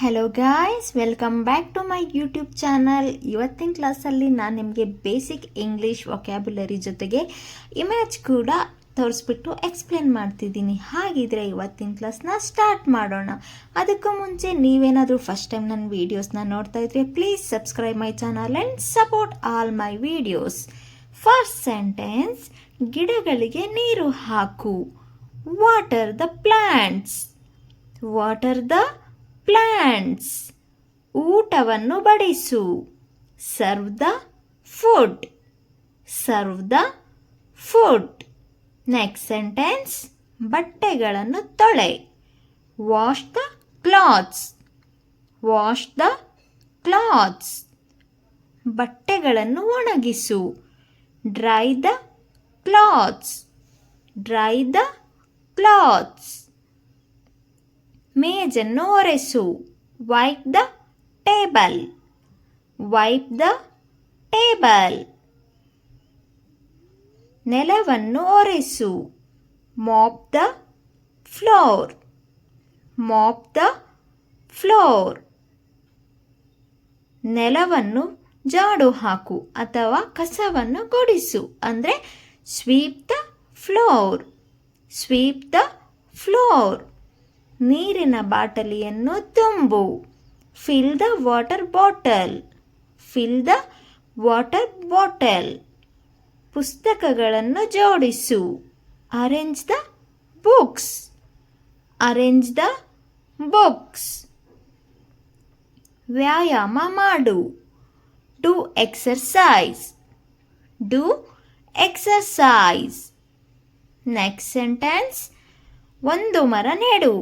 Hello guys, welcome back to my YouTube channel. ಇವತ್ತಿನ ಕ್ಲಾಸಲ್ಲಿ ನಾನು ನಿಮಗೆ ಬೇಸಿಕ್ ಇಂಗ್ಲೀಷ್ ವೊಕ್ಯಾಬ್ಯುಲರಿ ಜೊತೆಗೆ ಇಮೇಜ್ ಕೂಡ ತೋರಿಸ್ಬಿಟ್ಟು ಎಕ್ಸ್ಪ್ಲೇನ್ ಮಾಡ್ತಿದ್ದೀನಿ. ಹಾಗಿದ್ರೆ ಇವತ್ತಿನ ಕ್ಲಾಸ್ನ ಸ್ಟಾರ್ಟ್ ಮಾಡೋಣ. ಅದಕ್ಕೂ ಮುಂಚೆ ನೀವೇನಾದರೂ ಫಸ್ಟ್ ಟೈಮ್ ನನ್ನ ವೀಡಿಯೋಸ್ನ ನೋಡ್ತಾ ಇದ್ರೆ please subscribe my channel and support all my videos. First sentence, ಗಿಡಗಳಿಗೆ ನೀರು ಹಾಕು. Water the plants. Water the plants. ಊಟವನ್ನು ಬಡಿಸು. Serve the food. Serve the food. Next sentence, ಬಟ್ಟೆಗಳನ್ನು ತೊಳೆ. Wash the clothes. Wash the clothes. ಬಟ್ಟೆಗಳನ್ನು ಒಣಗಿಸು. Dry the clothes. Dry the clothes. ಮೇಜನ್ನು ಒರೆಸು. Wipe the table. Wipe the table. ನೆಲವನ್ನು ಒರೆಸು. Mop the floor. Mop the floor. ನೆಲವನ್ನು ಜಾಡು ಹಾಕು ಅಥವಾ ಕಸವನ್ನು ಗುಡಿಸು ಅಂದರೆ sweep the floor. Sweep the floor. ನೀರಿನ ಬಾಟಲಿಯನ್ನು ತುಂಬು. Fill the water bottle. Fill the water bottle. ಪುಸ್ತಕಗಳನ್ನು ಜೋಡಿಸು. Arrange the books. Arrange the books. ವ್ಯಾಯಾಮ ಮಾಡು. Do exercise. Do exercise. Next sentence, ಒಂದು ಮರ ನೆಡು.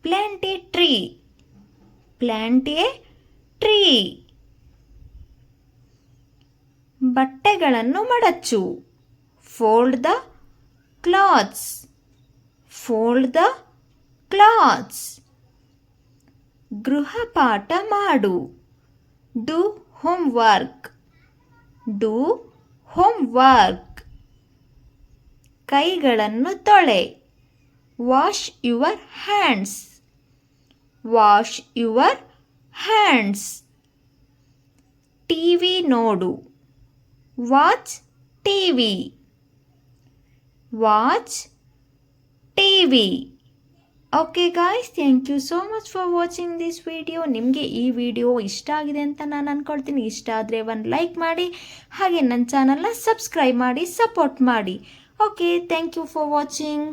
Plant a tree. Plant a tree. ಬಟ್ಟೆಗಳನ್ನು ಮಡಚು. Fold the clothes. Fold the clothes. ಗೃಹಪಾಠ ಮಾಡು. Do homework. Do homework. ಕೈಗಳನ್ನು ತೊಳೆ. Wash your hands. Wash your hands. TV ನೋಡು. Watch TV. Watch TV. Okay guys, thank you so much for watching this video. ನಿಮಗೆ ಈ video ಇಷ್ಟ ಆಗಿದೆ ಅಂತ ನಾನು ಅಂದ್ಕೊಳ್ತೀನಿ. ಇಷ್ಟ ಆದರೆ ಒಂದು ಲೈಕ್ ಮಾಡಿ, ಹಾಗೆ ನನ್ನ ಚಾನಲ್ನ ಸಬ್ಸ್ಕ್ರೈಬ್ ಮಾಡಿ, ಸಪೋರ್ಟ್ ಮಾಡಿ. Okay, thank you for watching.